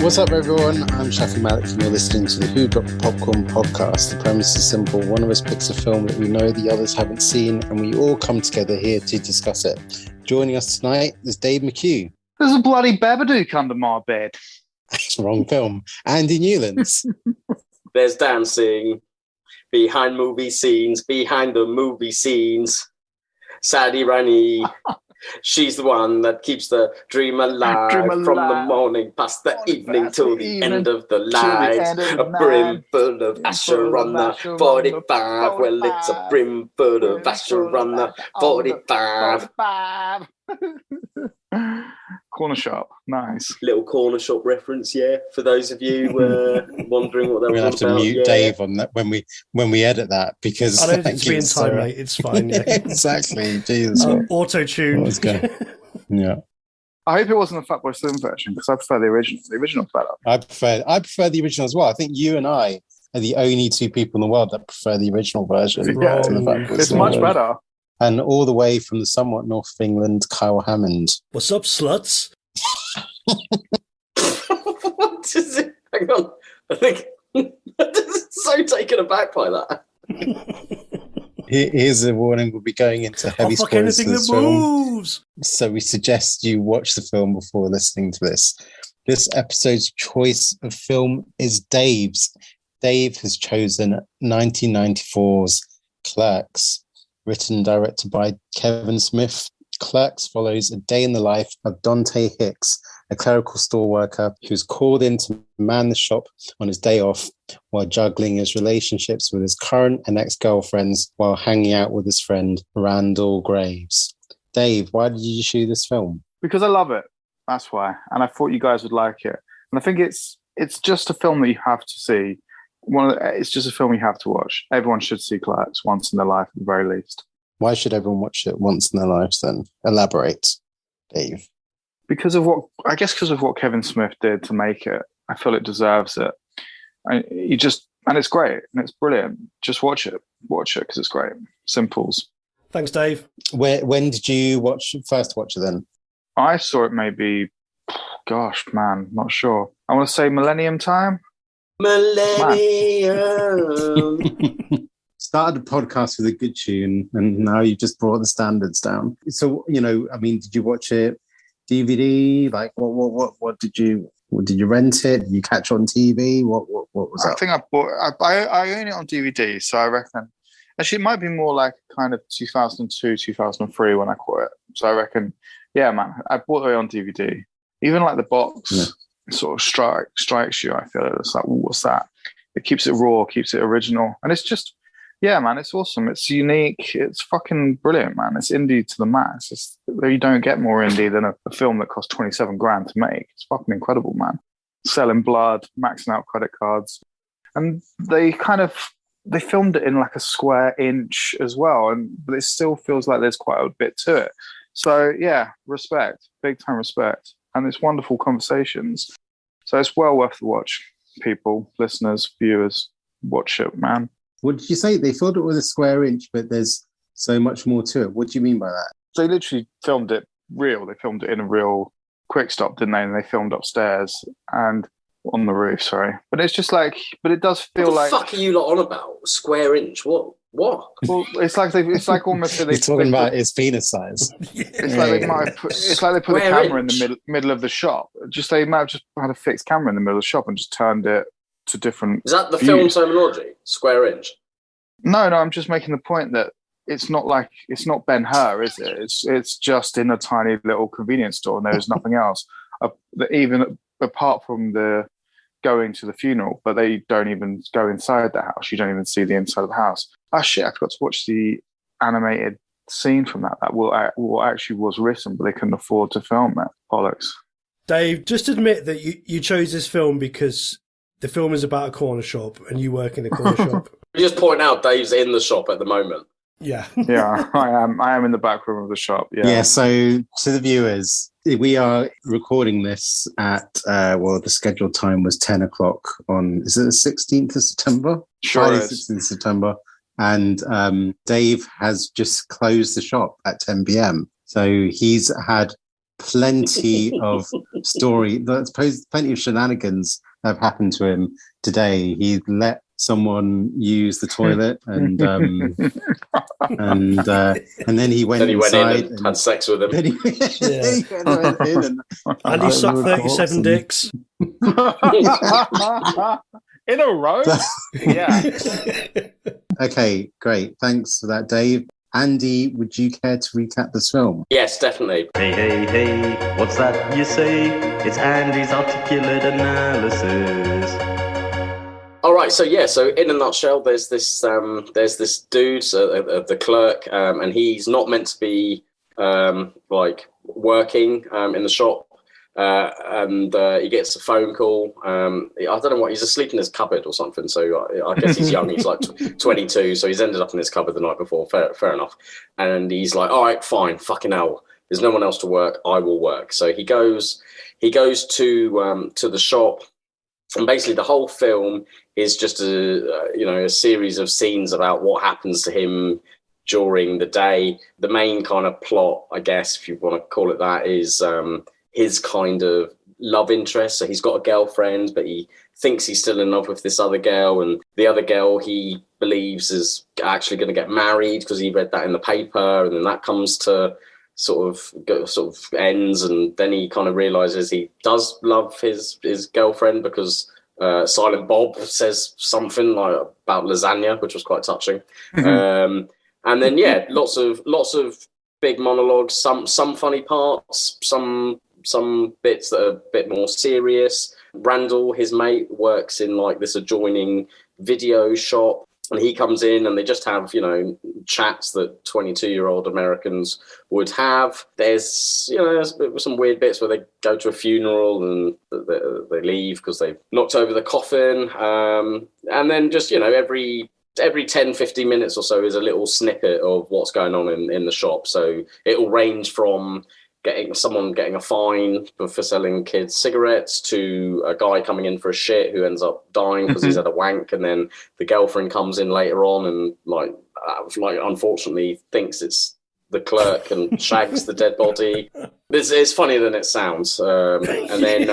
What's up, everyone? I'm Shafi Malik, and you're listening to the Who Dropped the Popcorn podcast. The premise is simple. One of us picks a film that we know the others haven't seen, and we all come together here to discuss it. Joining us tonight is Dave McHugh. There's a bloody Babadook under my bed. Wrong film. Andy Newlands. There's dancing behind movie scenes, behind the movie scenes. Sadie Rani, she's the one that keeps the dream alive, from the morning past the evening till the end of the night. A brim full of Asher on the 45. Well, it's a brim full of Asher on the 45. Corner shop, nice. Little corner shop reference, yeah. For those of you wondering what that was about. We'll have to mute Dave on that when we edit that, because I don't think it's being time, mate. It's fine. Yeah. Exactly. Jesus. Auto tune. Yeah. I hope it wasn't a Fatboy Slim version, because I prefer the original. The original's better. I prefer the original as well. I think you and I are the only two people in the world that prefer the original version. Yeah, it's much better. And all the way from the somewhat north of England, Kyle Hammond. What's up, sluts? What is it? Hang on. I think I'm so taken aback by that. Here's a warning: we'll be going into heavy spoilers for this film. Moves. So we suggest you watch the film before listening to this. This episode's choice of film is Dave's. Dave has chosen 1994's Clerks. Written and directed by Kevin Smith, Clerks follows a day in the life of Dante Hicks, a clerical store worker who's called in to man the shop on his day off while juggling his relationships with his current and ex-girlfriends while hanging out with his friend Randall Graves. Dave, why did you choose this film? Because I love it. That's why. And I thought you guys would like it. And I think it's just a film that you have to see. It's just a film you have to watch. Everyone should see Clerks once in their life, at the very least. Why should everyone watch it once in their lives then? Elaborate, Dave. Because of what Kevin Smith did to make it. I feel it deserves it. And it's great and it's brilliant. Just watch it because it's great. Simples. Thanks, Dave. When did you first watch it then? I saw it maybe, gosh, man, not sure. I want to say Millennium time. Millennium. Started the podcast with a good tune, and now you've just brought the standards down. So, did you watch it DVD? Like, what did you rent it? Did you catch on TV? What was that? I think I own it on DVD, so I reckon. Actually, it might be more like kind of 2002, 2003 when I caught it. So I reckon, yeah, man, I bought it on DVD. Even like the box sort of strikes you. I feel it. It's like, ooh, what's that? It keeps it raw, keeps it original, and it's just. Yeah, man, it's awesome. It's unique. It's fucking brilliant, man. It's indie to the max. You don't get more indie than a film that cost 27 grand to make. It's fucking incredible, man. Selling blood, maxing out credit cards. And they filmed it in like a square inch as well. But it still feels like there's quite a bit to it. So yeah, respect, big time respect. And it's wonderful conversations. So it's well worth the watch, people, listeners, viewers. Watch it, man. What did you say? They filmed it with a square inch, but there's so much more to it. What do you mean by that? They literally filmed it real. They filmed it in a real quick stop, didn't they? And they filmed upstairs and on the roof, sorry. But it's just like, but it does feel like... What the fuck are you lot on about? Square inch? What? Well, it's like almost... He's talking about his penis size. It's like they put a camera in the middle of the shop. They might have just had a fixed camera in the middle of the shop and just turned it to different. Is that the views. film terminology? Square inch? No, I'm just making the point that it's not Ben-Hur, is it? It's just in a tiny little convenience store and there is nothing else, even apart from the going to the funeral. But they don't even go inside the house. You don't even see the inside of the house. Ah, shit! I forgot to watch the animated scene from that. That actually was written, but they couldn't afford to film it. Bollocks. Dave, just admit that you chose this film because the film is about a corner shop and you work in a corner shop. Just point out Dave's in the shop at the moment. Yeah. Yeah, I am in the back room of the shop. Yeah, so to the viewers, we are recording this at, the scheduled time was 10 o'clock on, is it the 16th of September? Sure Friday, is. 16th of September. And Dave has just closed the shop at 10 p.m. So he's had plenty of story. Plenty of shenanigans have happened to him today. He let someone use the toilet, and then he went inside in and had sex with him. Then he went in and he sucked 37 dicks in a row. Yeah. Okay, great. Thanks for that, Dave. Andy, would you care to recap this film? Yes, definitely. Hey, hey, hey, what's that you say? It's Andy's articulate analysis. All right, so in a nutshell, there's this dude, the clerk, and he's not meant to be working in the shop. And he gets a phone call. I don't know what, he's asleep in his cupboard or something. So I guess he's young. He's like 22. So he's ended up in his cupboard the night before. Fair enough. And he's like, all right, fine. Fucking hell. There's no one else to work. I will work. So he goes to the shop. And basically the whole film is just a series of scenes about what happens to him during the day. The main kind of plot, I guess, if you want to call it that, is his kind of love interest. So he's got a girlfriend, but he thinks he's still in love with this other girl, and the other girl he believes is actually going to get married because he read that in the paper, and then that comes to sort of ends, and then he kind of realizes he does love his girlfriend because Silent Bob says something like about lasagna, which was quite touching. And then lots of big monologues, some funny parts, some bits that are a bit more serious. Randall, his mate, works in like this adjoining video shop, and he comes in and they just have, chats that 22-year-old Americans would have. There's some weird bits where they go to a funeral and they leave because they've knocked over the coffin. And then just, every 10, 15 minutes or so is a little snippet of what's going on in the shop. So it'll range from someone getting a fine for selling kids cigarettes to a guy coming in for a shit who ends up dying because he's had a wank, and then the girlfriend comes in later on and like unfortunately thinks it's the clerk and shags the dead body. It's funnier than it sounds. And then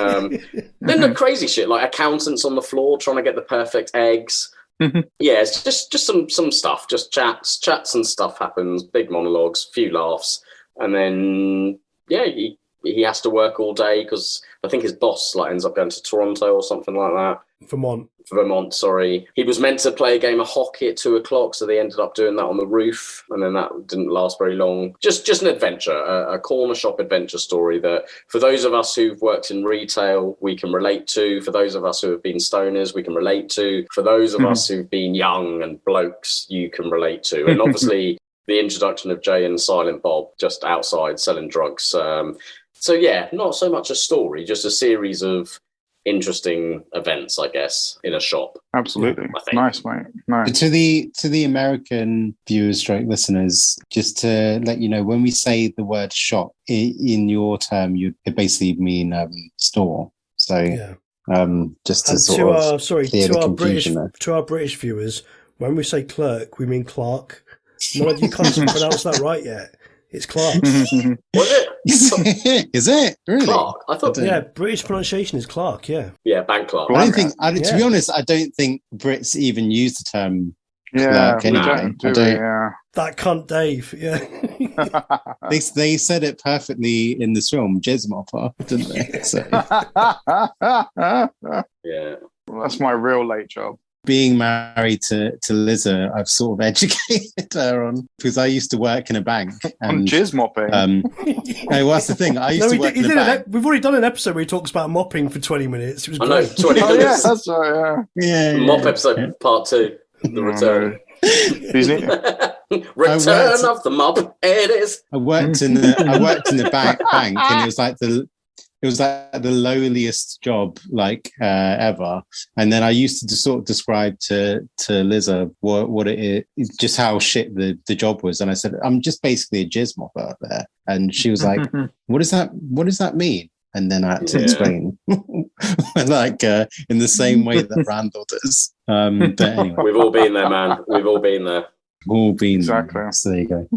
the crazy shit, like accountants on the floor trying to get the perfect eggs. Yeah, it's just some stuff, just chats and stuff happens, big monologues, few laughs, and then he has to work all day because I think his boss ends up going to Toronto or something like that. Vermont, sorry. He was meant to play a game of hockey at 2:00, so they ended up doing that on the roof, and then that didn't last very long. Just an adventure, a corner shop adventure story that for those of us who've worked in retail, we can relate to. For those of us who have been stoners, we can relate to. For those of us who've been young and blokes, you can relate to. And obviously the introduction of Jay and Silent Bob just outside selling drugs. Not so much a story, just a series of interesting events, I guess, in a shop. Absolutely. Nice, mate. Nice. To the American viewers, listeners, just to let you know, when we say the word shop in your term, it basically mean store. So just to to our British viewers, when we say clerk, we mean Clark. None of you can't pronounce that right yet. It's Clark. Was it? Is it? Really? Clark? I thought. Yeah, British pronunciation is Clark, yeah. Yeah, Bank Clark. To be honest, I don't think Brits even use the term clerk anyway. That cunt Dave, yeah. They said it perfectly in this film, Jizz Mopper, didn't they? So. Yeah. Well, that's my real late job. Being married to Liza, I've sort of educated her on, because I used to work in a bank. And, on jizz mopping? That's the thing. I used to work in a bank. We've already done an episode where he talks about mopping for 20 minutes. It was great. I know, 20 minutes. Yeah, that's right, yeah. Mop episode part 2, the return. Return of the mop. It is. I worked in the bank, and it was like the lowliest job ever. And then I used to sort of describe to Liza what it is, just how shit the job was. And I said, I'm just basically a jizz mopper out there. And she was like, what does that mean? And then I had to explain, in the same way that Randall does. But anyway. We've all been there, man. We've all been there. All been exactly. there. So there you go.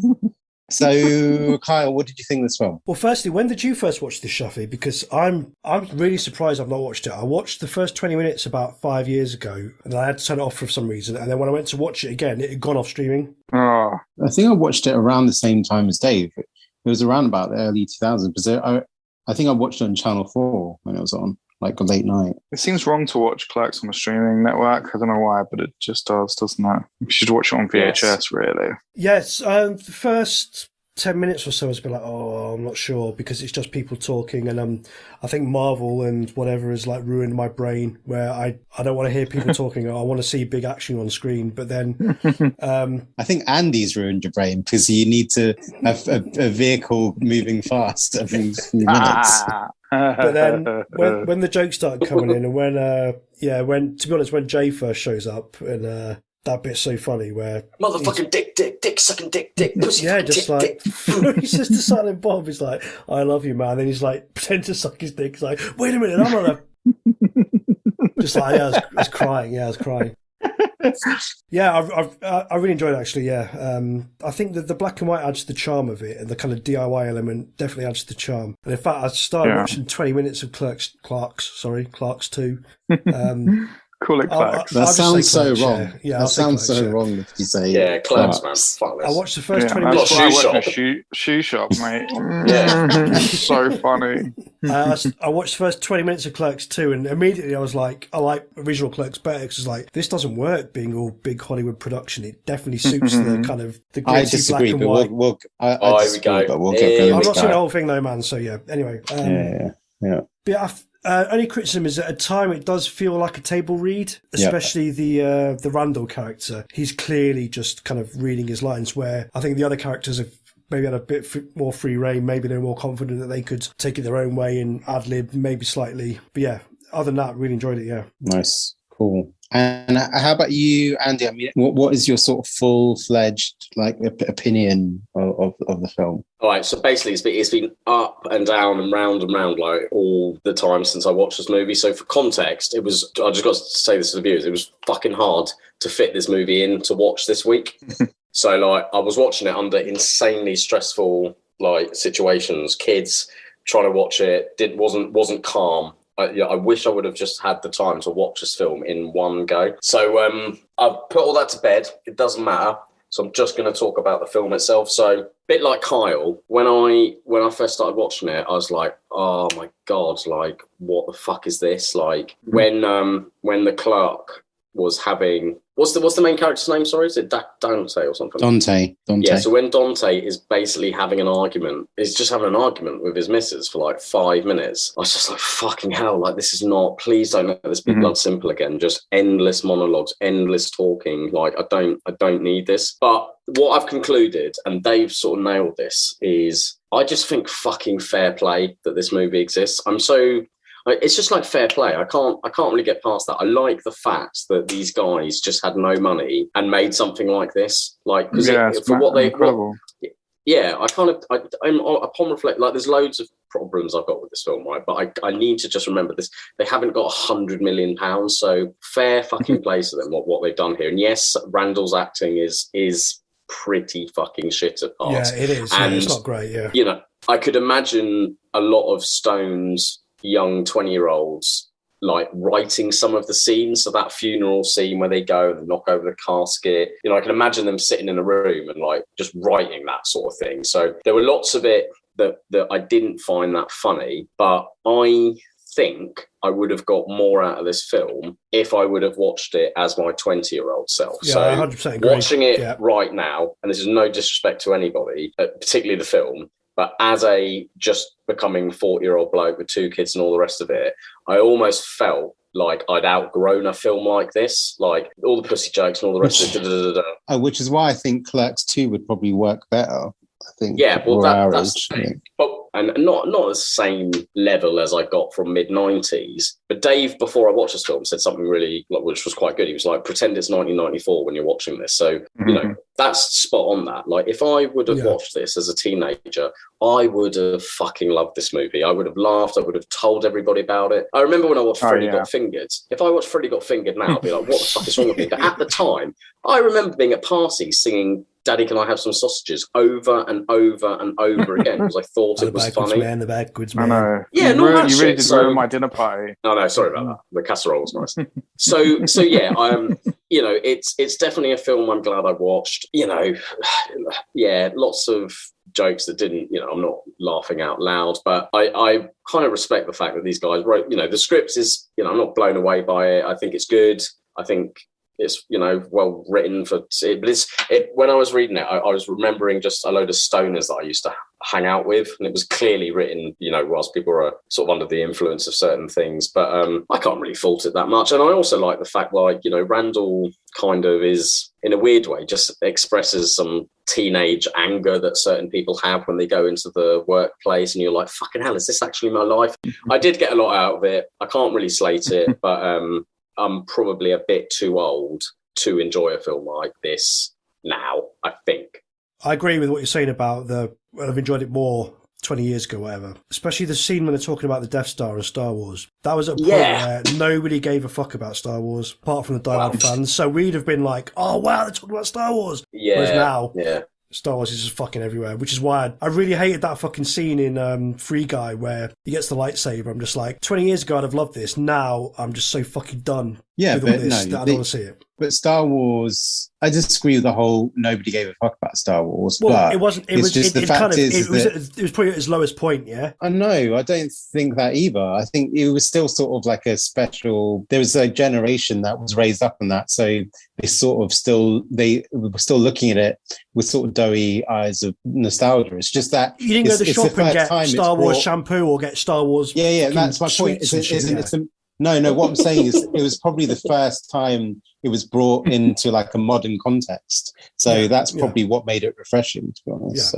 So, Kyle, what did you think of this film? Well, firstly, when did you first watch this, Shafi? Because I'm really surprised I've not watched it. I watched the first 20 minutes about 5 years ago, and I had to turn it off for some reason. And then when I went to watch it again, it had gone off streaming. Oh. I think I watched it around the same time as Dave. It was around about the early 2000s. Because I think I watched it on Channel 4 when it was on, like a late night. It seems wrong to watch Clerks on a streaming network. I don't know why, but it just does, doesn't it? You should watch it on VHS, really. Yes, the first 10 minutes or so has been like, oh, I'm not sure, because it's just people talking, and I think Marvel and whatever has like ruined my brain, where I don't want to hear people talking. I want to see big action on screen. But then I think Andy's ruined your brain, because you need to have a vehicle moving fast every few minutes. But then when the jokes started coming in, and when to be honest, when Jay first shows up, and that bit's so funny, where motherfucking dick sucking dick pussy, yeah, just dick, like dick. he's just a silent Bob. He's like, I love you, man. Then he's like, pretend to suck his dick. He's like, wait a minute, I'm not a just like, I was crying. I was crying. Yeah, I really enjoyed it, actually. Yeah, I think that the black and white adds to the charm of it, and the kind of DIY element definitely adds to the charm. And in fact, I started watching 20 minutes of Clerks 2. Call it Clerks. That sounds so Clerks, wrong. Yeah, that sounds so wrong if you say Clerks, man. Fuck this. I watched the first 20 minutes. minutes. I watched shoe shop, mate. So funny. I watched the first 20 minutes of Clerks 2, and immediately I was like, I like original Clerks better, because it's like, this doesn't work being all big Hollywood production. It definitely suits the kind of the I disagree, black and white. I disagree, but we'll get going. I've not seen the whole thing though, man. So yeah. Anyway. Yeah. But only criticism is that at time it does feel like a table read, especially the Randall character. He's clearly just kind of reading his lines, where I think the other characters have maybe had a bit more free reign. Maybe they're more confident that they could take it their own way and ad-lib maybe slightly. But yeah, other than that, really enjoyed it, yeah. Nice. Cool. And how about you, Andy? I mean, what is your sort of full-fledged opinion of the film? All right, so basically it's been up and down and round like all the time since I watched this movie. So for context, I just got to say this to the viewers, it was fucking hard to fit this movie in to watch this week. So like I was watching it under insanely stressful like situations, kids trying to watch it, wasn't calm. I wish I would have just had the time to watch this film in one go. So I've put all that to bed. It doesn't matter. So I'm just going to talk about the film itself. So a bit like Kyle, when I first started watching it, I was like, oh my God, like what the fuck is this? Like when the clerk was having, what's the main character's name? Sorry, is it Dante or something? Dante. Yeah, so when Dante is basically having an argument, he's just having an argument with his missus for like 5 minutes. I was just like, fucking hell, like this is not, please don't let this be blood simple again. Just endless monologues, endless talking. Like I don't need this. But what I've concluded, and Dave sort of nailed this, is I just think fucking fair play that this movie exists. It's just like fair play. I can't really get past that. I like the fact that these guys just had no money and made something like this. Like, because I'm upon reflect, like there's loads of problems I've got with this film, right? But I need to just remember this. They haven't got £100 million, so fair fucking play to them what they've done here. And yes, Randall's acting is pretty fucking shit at parts. Yeah, it is. And, it's not great, yeah. You know, I could imagine a lot of Stone's young 20-year-olds like writing some of the scenes. So that funeral scene where they go and knock over the casket, you know, I can imagine them sitting in a room and like just writing that sort of thing. So there were lots of it that I didn't find that funny, but I think I would have got more out of this film if I would have watched it as my 20-year-old self. Yeah, so 100% agree. Watching it right now, and this is no disrespect to anybody, particularly the film, but as a just becoming 40-year-old bloke with 2 kids and all the rest of it, I almost felt like I'd outgrown a film like this, like all the pussy jokes and all the rest of it. Which is why I think Clerks 2 would probably work better. I think. Yeah, well, that's and not the same level as I got from mid-90s. But Dave, before I watched this film, said something really, which was quite good. He was like, pretend it's 1994 when you're watching this. So, you know, that's spot on that. Like, if I would have watched this as a teenager, I would have fucking loved this movie. I would have laughed. I would have told everybody about it. I remember when I watched Freddy Got Fingered. If I watched Freddy Got Fingered now, I'd be like, what the fuck is wrong with me? But at the time, I remember being at parties singing Daddy, can I have some sausages? Over and over and over again because I thought it was funny. Man, the backwards man. I know. Yeah, you really did ruin my dinner party. Oh no, sorry about that. The casserole was nice. So yeah, you know, it's definitely a film I'm glad I watched. You know, yeah, lots of jokes that didn't, you know, I'm not laughing out loud, but I kind of respect the fact that these guys wrote, you know, the script is, you know, I'm not blown away by it. I think it's good. I think it's, you know, well written for it, but when I was reading it, I was remembering just a load of stoners that I used to hang out with, and it was clearly written, you know, whilst people were sort of under the influence of certain things, but I can't really fault it that much. And I also like the fact, like, you know, Randall kind of is, in a weird way, just expresses some teenage anger that certain people have when they go into the workplace, and you're like, fucking hell, is this actually my life? I did get a lot out of it. I can't really slate it, but I'm probably a bit too old to enjoy a film like this now, I think. I agree with what you're saying about I've enjoyed it more 20 years ago, whatever. Especially the scene when they're talking about the Death Star and Star Wars. That was a point where nobody gave a fuck about Star Wars, apart from the diehard fans. So we'd have been like, oh, wow, they're talking about Star Wars. Yeah. Whereas now, Star Wars is just fucking everywhere, which is why I really hated that fucking scene in Free Guy where he gets the lightsaber. I'm just like, 20 years ago, I'd have loved this. Now, I'm just so fucking done with all this that I don't want to see it. But Star Wars, I disagree with the whole nobody gave a fuck about Star Wars. Well, but it wasn't. It was just it was probably at its lowest point. Yeah. I know. I don't think that either. I think it was still sort of like a special. There was a generation that was raised up on that, so they were still looking at it with sort of doughy eyes of nostalgia. It's just that you didn't go to the shop and get Star Wars shampoo or get Star Wars. Yeah. That's my point. No. What I'm saying is, it was probably the first time it was brought into like a modern context. So that's probably what made it refreshing, to be honest.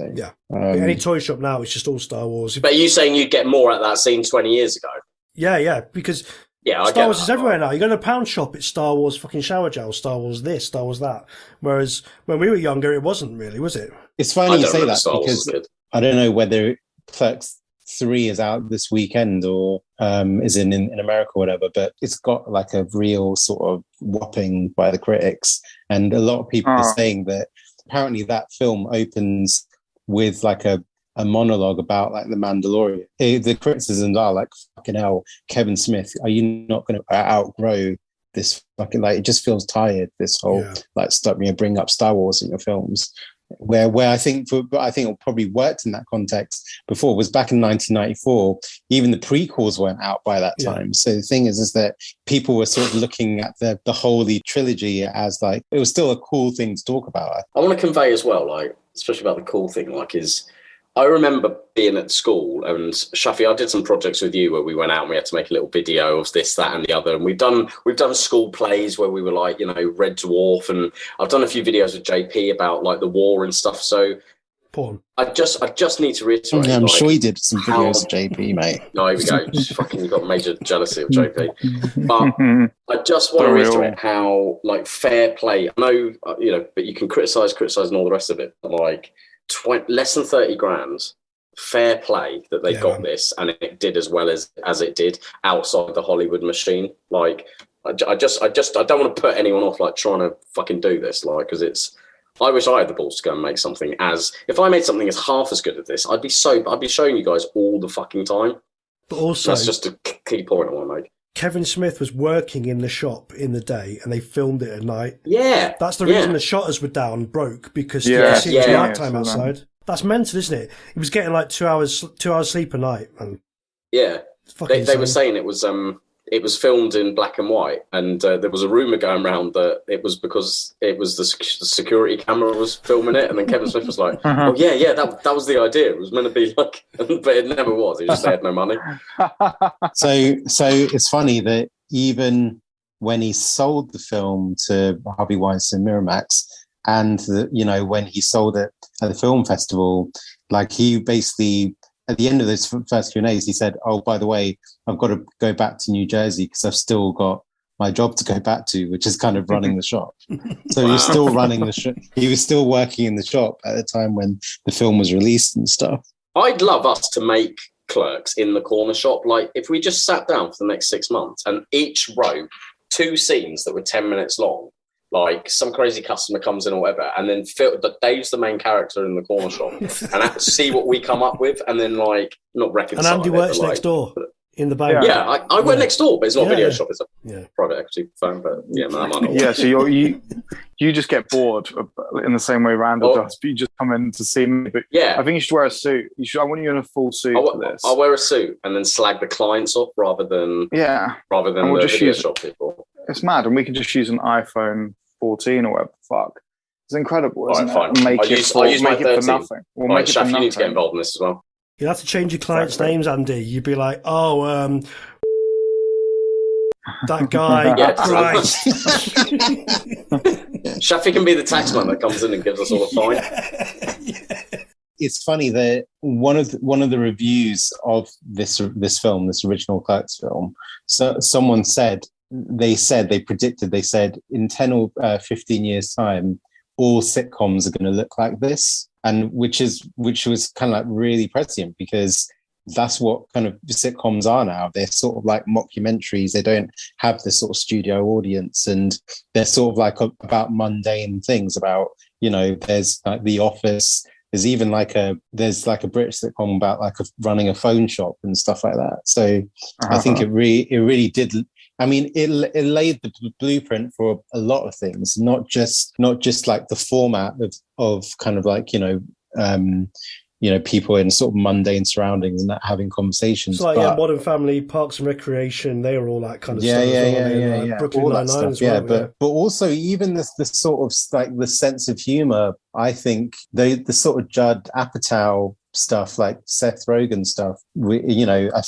Any toy shop now, it's just all Star Wars. But are you saying you'd get more at that scene 20 years ago? Yeah, because Star Wars is everywhere now. You go to a pound shop, it's Star Wars fucking shower gel, Star Wars this, Star Wars that. Whereas when we were younger, it wasn't really, was it? It's funny you say that because I don't know whether Clerks 3 is out this weekend or is in America or whatever, but it's got like a real sort of whopping by the critics, and a lot of people are saying that apparently that film opens with like a monologue about like the Mandalorian. The criticisms are like, fucking hell, Kevin Smith, are you not going to outgrow this fucking, like, it just feels tired, this whole like stuff, you know, bring up Star Wars in your films. Where I think it probably worked in that context before was back in 1994. Even the prequels weren't out by that time. So the thing is that people were sort of looking at the holy trilogy as like, it was still a cool thing to talk about. I want to convey as well, like, especially about the cool thing, like, is I remember being at school, and Shafi, I did some projects with you where we went out and we had to make a little video of this, that, and the other. And we've done school plays where we were like, you know, Red Dwarf, and I've done a few videos with JP about like the war and stuff. So porn. I just need to reiterate. Yeah, I'm sure you did some videos of JP, mate. No, here we go. Just fucking got major jealousy of JP. But I just want to reiterate how like fair play. I know, you know, but you can criticize and all the rest of it. But like, less than 30 grand, fair play that they got this, and it did as well as it did outside the Hollywood machine. Like, I don't want to put anyone off like trying to fucking do this, like, because I wish I had the balls to go and make something if I made something as half as good as this, I'd be showing you guys all the fucking time. But also, that's just a key point I want to make. Kevin Smith was working in the shop in the day, and they filmed it at night. Yeah, that's the reason the shutters were down, broke, because you could see it was night time outside. That's mental, isn't it? He was getting like 2 hours sleep a night, and they were saying it was filmed in black and white, and there was a rumor going around that it was because it was the security camera was filming it, and then Kevin Smith was like, "Oh yeah, that was the idea. It was meant to be like," but it never was. He just had no money. So it's funny that even when he sold the film to Harvey Weinstein Miramax, and when he sold it at the film festival, like, he basically, at the end of those first Q&As, he said, "Oh, by the way, I've got to go back to New Jersey because I've still got my job to go back to, which is kind of running the shop." So he was still running the shop. He was still working in the shop at the time when the film was released and stuff. I'd love us to make Clerks in the corner shop. Like, if we just sat down for the next 6 months and each wrote 2 scenes that were 10 minutes long, like some crazy customer comes in or whatever, and then Dave's the main character in the corner shop, and see what we come up with, and then like not reconcile. And Andy works next door in the bank. Yeah, I work next door, but it's not a video shop. It's a private equity firm. But yeah, man, I'm not. So you just get bored in the same way Randall does. But you just come in to see me. But yeah, I think you should wear a suit. I want you in a full suit for this. I'll wear a suit and then slag the clients off rather than the video shop people. It's mad, and we can just use an iPhone 14 or whatever the fuck. It's incredible, isn't it? Fine. Make it for nothing. We'll make it for nothing. You need to get involved in this as well. You have to change your clients' names, Andy. You'd be like, that guy. Christ. Shafi can be the taxman that comes in and gives us all a fine. It's funny that one of the reviews of this film, this original Clerks film, so someone said they predicted in 10 or 15 years time, all sitcoms are going to look like this, and which was kind of like really prescient, because that's what kind of sitcoms are now. They're sort of like mockumentaries. They don't have this sort of studio audience, and they're sort of like about mundane things. About, there's like The Office. There's even like a British sitcom about like running a phone shop and stuff like that. So I think it really did. I mean, it laid the blueprint for a lot of things, not just like the format of kind of like, people in sort of mundane surroundings and not having conversations. It's like Modern Family, Parks and Recreation, they were all that kind of stuff. Yeah. Brooklyn Nine-Nine as well. But also even the sort of like the sense of humor, I think the sort of Judd Apatow stuff, like Seth Rogen stuff, I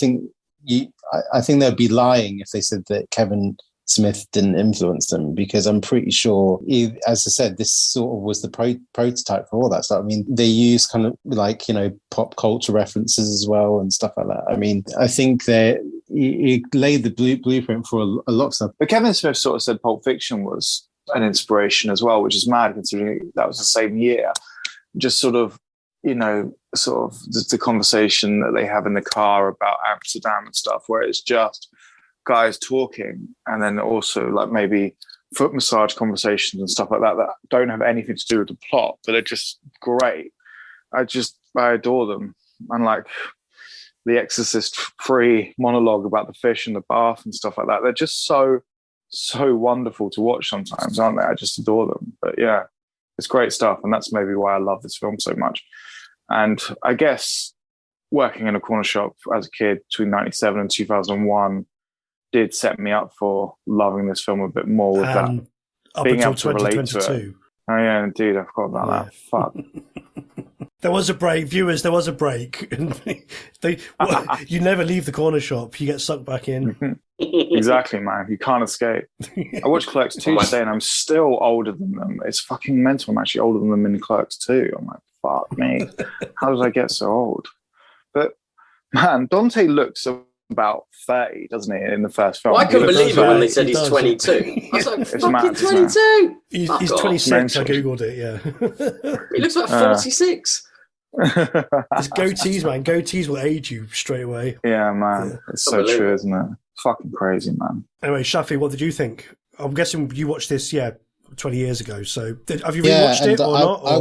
think they'd be lying if they said that Kevin Smith didn't influence them, because I'm pretty sure, as I said, this sort of was the prototype for all that stuff. I mean, they use kind of like, pop culture references as well and stuff like that. I mean, I think that it laid the blueprint for a lot of stuff. But Kevin Smith sort of said Pulp Fiction was an inspiration as well, which is mad considering that was the same year. Just sort of, the conversation that they have in the car about Amsterdam and stuff, where it's just guys talking, and then also like maybe foot massage conversations and stuff like that don't have anything to do with the plot, but they're just great. I adore them. And like the Exorcist free monologue about the fish in the bath and stuff like that, they're just so wonderful to watch sometimes, aren't they? I just adore them. But yeah, it's great stuff, and that's maybe why I love this film so much. And I guess working in a corner shop as a kid between 97 and 2001 did set me up for loving this film a bit more, with that being able to relate to it. Oh yeah, indeed, I forgot about that. Fuck. There was a break, viewers. There was a break. You never leave the corner shop. You get sucked back in. Exactly, man. You can't escape. I watched Clerks 2 today, and I'm still older than them. It's fucking mental. I'm actually older than them in Clerks 2. I'm like, fuck me. How did I get so old? But man, Dante looks about 30, doesn't he, in the first film? Well, I couldn't believe it when they said he's 22. I was like, fucking 22. He's 26. I googled it. Yeah. He looks like 46. It's goatees, man. Goatees will age you straight away. Yeah, man. Yeah. It's so true, isn't it? Fucking crazy, man. Anyway, Shafi, what did you think? I'm guessing you watched this, 20 years ago. So have you rewatched it or not? Or? I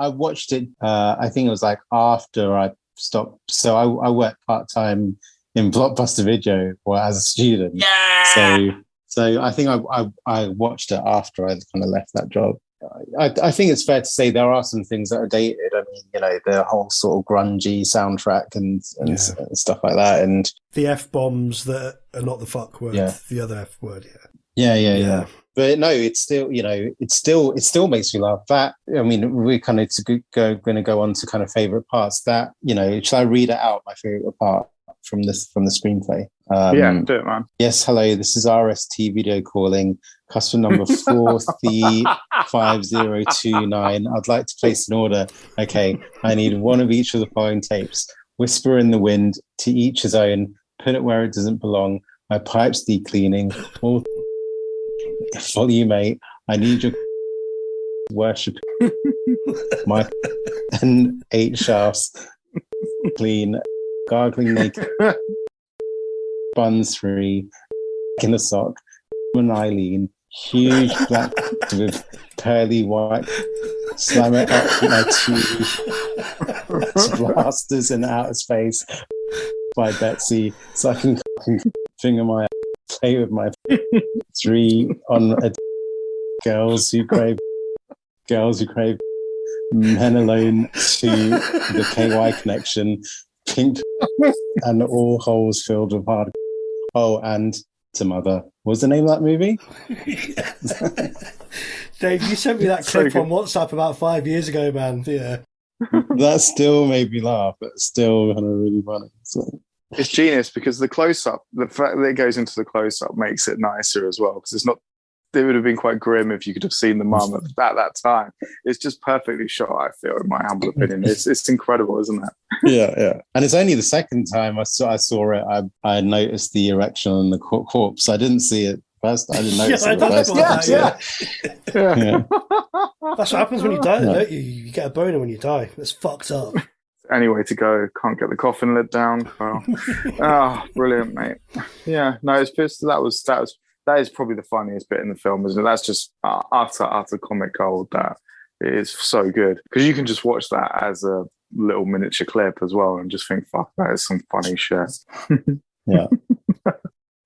watched it. I think it was like after I stopped. So I worked part-time in Blockbuster Video as a student. Yeah. So I think I watched it after I kind of left that job. I think it's fair to say there are some things that are dated. I mean, the whole sort of grungy soundtrack and stuff like that, and the F-bombs that are not the fuck word, the other F word. Yeah. But no, it's still, it still makes me laugh. That, I mean, we're kind of going to go on to kind of favorite parts. That, shall I read it out? My favorite part from the screenplay. Do it, man. Yes, hello. This is RST Video calling. Customer number 405029. I'd like to place an order. Okay, I need one of each of the following tapes. Whisper in the Wind, To Each His Own, Put It Where It Doesn't Belong, My Pipes Need Cleaning, all Volume 8, I Need Your Worship, My and 8 Shafts, Clean, Gargling Naked, Buns Free, In a Sock, and Eileen, huge black with pearly white, slam it up with my two blasters in outer space by Betsy, so I can finger my play with my 3 on a girls who crave Men Alone to the KY Connection, Pink, and all holes filled with hard. Oh, and to Mother. What was the name of that movie? Dave, you sent me that clip on WhatsApp about 5 years ago, man. Yeah. That still made me laugh, but still kind of really funny. So. It's genius because the close-up, the fact that it goes into the close-up makes it nicer as well, because it's not. It would have been quite grim if you could have seen the mum at that time. It's just perfectly shot, I feel, in my humble opinion. It's incredible, isn't it? Yeah. And it's only the second time I saw it. I noticed the erection on the corpse. I didn't see it first. I didn't notice it first. Yeah. That's what happens when you die, don't you? You get a boner when you die. That's fucked up. Anyway to go. Can't get the coffin lid down. Oh, brilliant, mate. Yeah. No, it's just that is probably the funniest bit in the film, isn't it? That's just utter comic gold. That it is so good because you can just watch that as a little miniature clip as well and just think, fuck, that is some funny shit. Yeah.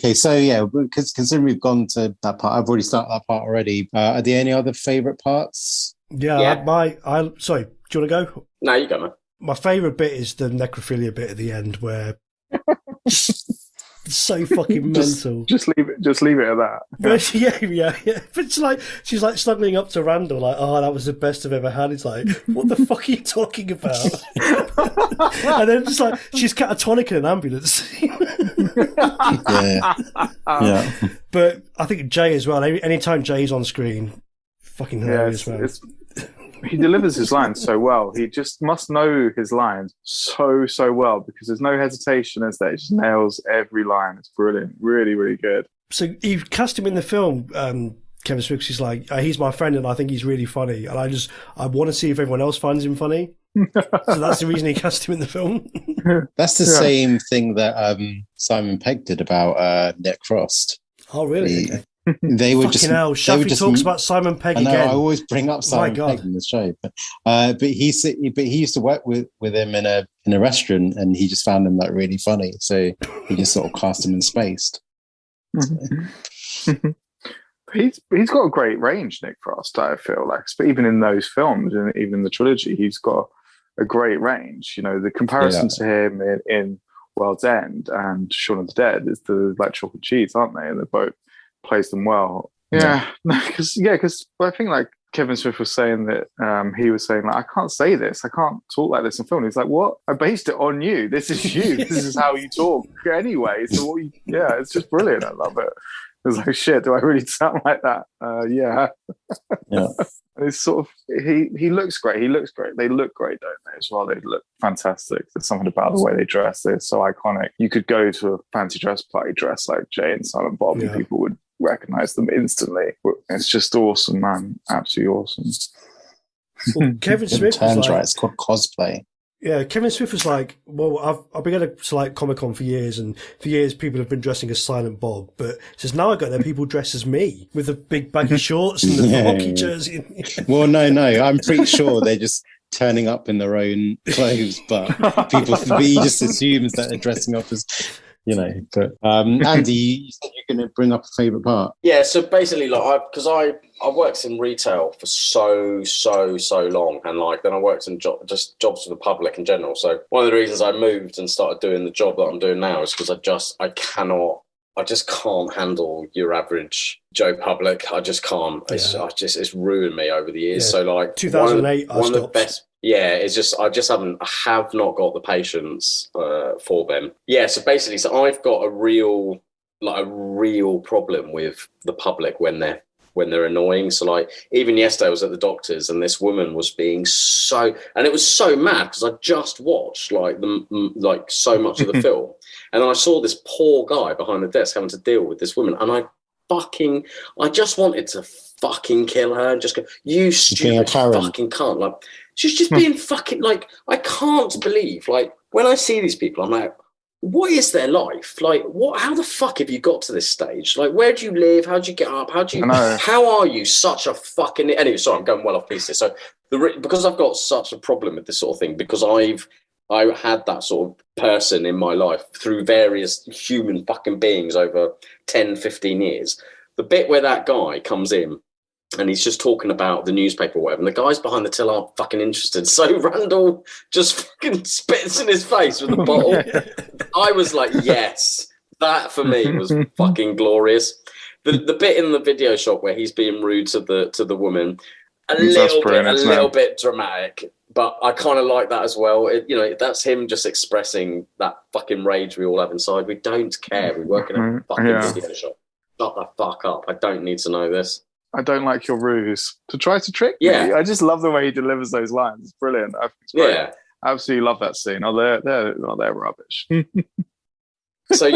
Okay, so yeah, because considering we've gone to that part, I've already started that part already. Are there any other favourite parts? Yeah. Sorry, do you want to go? No, you go, man. My favourite bit is the necrophilia bit at the end where. So fucking mental. Just leave it at that. Yeah. But she's like snuggling up to Randall, like, oh, that was the best I've ever had. It's like, what the fuck are you talking about? And then just like she's catatonic in an ambulance. Yeah. But I think Jay as well. Anytime Jay's on screen, fucking hilarious, man. He delivers his lines so well. He just must know his lines so well because there's no hesitation, is there? He just nails every line. It's brilliant. Really, really good. So you cast him in the film, Kevin Smith. He's like, he's my friend and I think he's really funny. And I want to see if everyone else finds him funny. So that's the reason he cast him in the film. That's the same thing that Simon Pegg did about Nick Frost. Oh, really? They were fucking hell, Shafi talks about Simon Pegg again. I always bring up Simon Pegg in the show, but he used to work with him in a restaurant, and he just found him like really funny, so he just sort of cast him in Spaced. He's got a great range, Nick Frost. I feel like, but even in those films, and even the trilogy, he's got a great range. You know, the comparison to him in World's End and Shaun of the Dead is the like chalk and cheese, aren't they? And they both plays them well. Because I think like Kevin Smith was saying that he was saying like, I can't say this, I can't talk like this in film. He's like, what? I based it on you. This is you. This is how you talk anyway. So it's just brilliant. I love it. It's like, shit, do I really sound like that? Yeah. It's sort of he looks great. He looks great. They look great, don't they? As well, they look fantastic. There's something about the way they dress. They're so iconic. You could go to a fancy dress party dressed like Jay and Silent Bob, and people would recognize them instantly. It's just awesome, man. Absolutely awesome. Well, Kevin Smith was like, it's called cosplay. Yeah, Kevin Smith was like, well, I've been going to like Comic-Con for years, and for years people have been dressing as Silent Bob, but he says, now I got there, people dress as me with the big baggy shorts and the hockey jersey. Well, no, I'm pretty sure they're just turning up in their own clothes, but he just assumes that they're dressing up as, you know. But Andy, you said you're going to bring up a favourite part. Yeah, so basically, like, because I worked in retail for so long, and like then I worked in jobs for the public in general. So one of the reasons I moved and started doing the job that I'm doing now is because I just can't handle your average Joe Public. I just can't. It's ruined me over the years. Yeah. So like 2008, one of the best. Yeah, it's just I have not got the patience for them. Yeah, so basically, I've got a real problem with the public when they're annoying. So like even yesterday I was at the doctor's and this woman was being and it was so mad because I just watched like so much of the film, and then I saw this poor guy behind the desk having to deal with this woman, and I just wanted to fucking kill her and just go, you stupid fucking cunt. Like she's just being fucking like, I can't believe, like when I see these people, I'm like, what is their life like? How the fuck have you got to this stage? Like, where do you live? How do you get up? How are you such a fucking... Anyway, sorry, I'm going well off pieces. So because I've got such a problem with this sort of thing, because I had that sort of person in my life through various human fucking beings over 10, 15 years. The bit where that guy comes in and he's just talking about the newspaper or whatever, and the guys behind the till aren't fucking interested. So Randall just fucking spits in his face with the bottle. I was like, yes, that for me was fucking glorious. The bit in the video shop where he's being rude to the woman, a little bit dramatic, but I kind of like that as well. That's him just expressing that fucking rage we all have inside. We don't care. We work in a fucking video shop. Shut the fuck up. I don't need to know this. I don't like your ruse to try to trick me. I just love the way he delivers those lines. It's brilliant. I absolutely love that scene. They're rubbish. So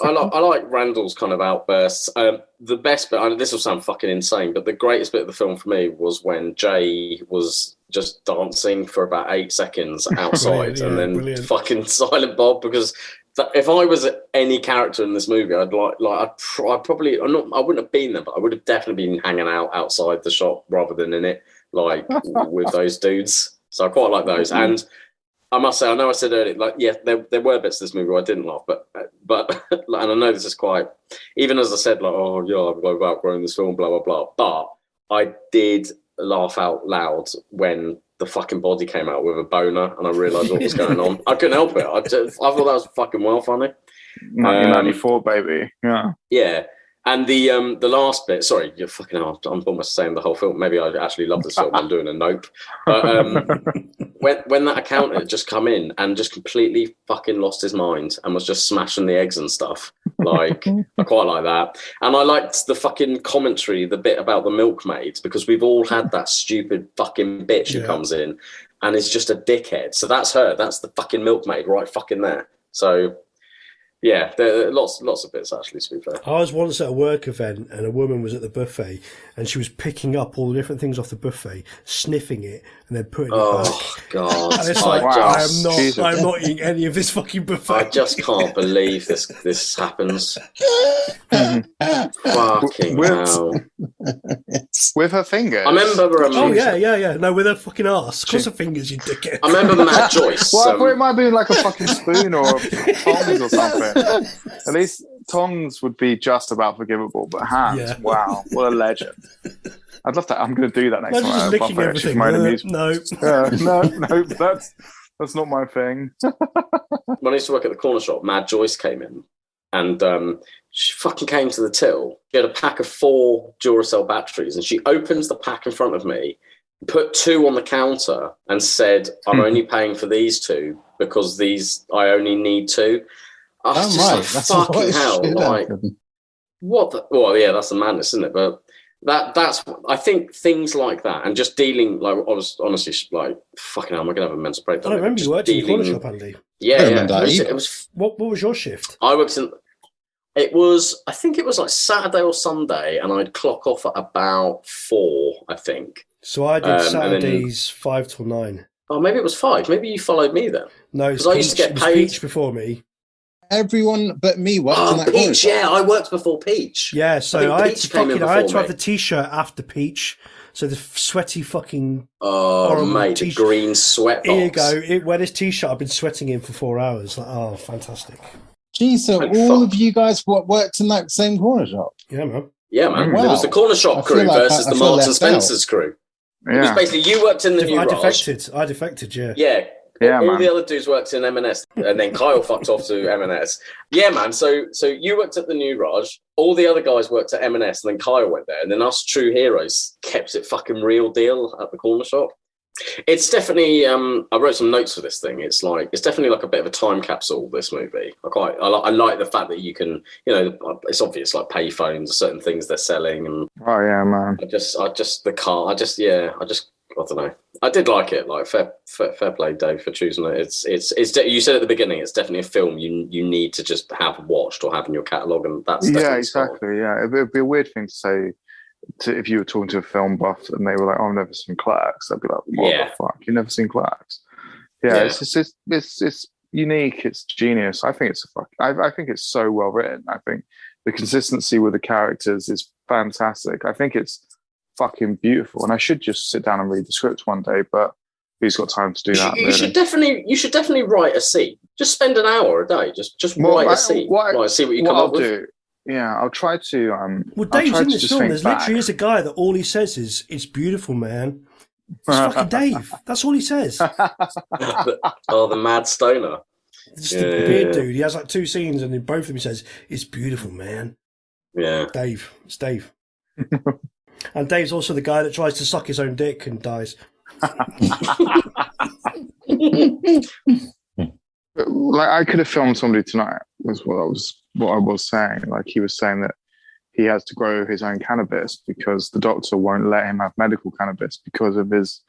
I like Randall's kind of outbursts. The best bit, this will sound fucking insane, but the greatest bit of the film for me was when Jay was just dancing for about 8 sequends outside, and then fucking Silent Bob. Because if I was any character in this movie, I wouldn't have been there, but I would have definitely been hanging out outside the shop rather than in it, like with those dudes. So I quite like those. And I must say, I know I said earlier, there were bits of this movie where I didn't laugh, but and I know this is quite, even as I said, I've outgrown this film, blah blah blah. But I did laugh out loud when the fucking body came out with a boner, and I realised what was going on. I couldn't help it. I thought that was fucking well funny. 1994, baby. Yeah. Yeah. And the last bit, sorry, you're fucking hard. I'm almost saying the whole film. Maybe I actually love this film. I'm doing a nope. But when that accountant just come in and just completely fucking lost his mind and was just smashing the eggs and stuff, like I quite like that. And I liked the fucking commentary, the bit about the milkmaid, because we've all had that stupid fucking bitch who comes in and is just a dickhead. So that's her. That's the fucking milkmaid right fucking there. So. Yeah, there are lots of bits actually, to be fair. I was once at a work event and a woman was at the buffet and she was picking up all the different things off the buffet, sniffing it and then putting it back. Oh, God. And it's like, I'm not eating any of this fucking buffet. I just can't believe this happens. Fucking hell. With her fingers? I remember... oh, yeah. No, with her fucking arse. Of course her fingers, you dickhead. I remember Matt Joyce. Well, I thought it might be like a fucking spoon or tongs or something. At least tongs would be just about forgivable, but hands, wow, what a legend. I'd love that. I'm going to do that next time. Just licking everything. No, that's not my thing. When I used to work at the corner shop, Mad Joyce came in and she fucking came to the till. She had a pack of 4 Duracell batteries and she opens the pack in front of me, put 2 on the counter and said, I'm only paying for these 2 because I only need 2. That's fucking hell. Like, what the... Well, yeah, that's the madness, isn't it? But that's... I think things like that and just dealing... Like, I was honestly like, fucking hell, am I going to have a mental breakdown? I remember you worked in the corner shop, Andy. Yeah. It was, what was your shift? I worked in... I think it was like Saturday or Sunday, and I'd clock off at about 4, I think. So I did Saturdays 5 till 9. Oh, maybe it was 5. Maybe you followed me then. No, because I used to get paid. Peach before me. Everyone but me worked in that Peach, I worked before Peach. Yeah, so I had to have the T-shirt after Peach. So the sweaty fucking... Oh, mate, the green sweat box. Here you go. Wear this T-shirt I've been sweating in for 4 hours. Like, oh, fantastic. Geez, so all of you guys worked in that same corner shop? Yeah, man. Yeah, man. Wow. It was the corner shop crew versus the Marks and Spencer's crew. Yeah. It was basically, you worked in the new Raj. I defected, yeah. Yeah, all the other dudes worked in M&S, and then Kyle fucked off to M&S. Yeah, man. So you worked at the new Raj. All the other guys worked at M&S, and then Kyle went there, and then us true heroes kept it fucking real deal at the corner shop. It's definitely. I wrote some notes for this thing. It's definitely like a bit of a time capsule. This movie. I like the fact that you can. It's obvious like payphones, certain things they're selling, and oh yeah, man. I don't know. I did like it. Like fair play, Dave, for choosing it. It's you said at the beginning, it's definitely a film you need to just have watched or have in your catalogue, and that's exactly. Yeah, it'd be a weird thing to say if you were talking to a film buff and they were like, "Oh, I've never seen Clerks." I'd be like, "What the fuck? You've never seen Clerks?" Yeah. It's unique. It's genius. I think I think it's so well written. I think the consistency with the characters is fantastic. I think it's fucking beautiful. And I should just sit down and read the script one day, but who's got time to do that? You should definitely write a scene. Just spend an hour a day. Just write a scene. See what you come up with. Yeah, I'll try to. Well, Dave's in this film. There's literally is a guy that all he says is, "It's beautiful, man." It's fucking Dave. That's all he says. The mad stoner. It's the beard dude. He has like 2 scenes, and in both of them he says, "It's beautiful, man." Yeah, Dave. It's Dave. And Dave's also the guy that tries to suck his own dick and dies. Like, I could have filmed somebody tonight. Was what I was saying. Like, he was saying that he has to grow his own cannabis because the doctor won't let him have medical cannabis because of his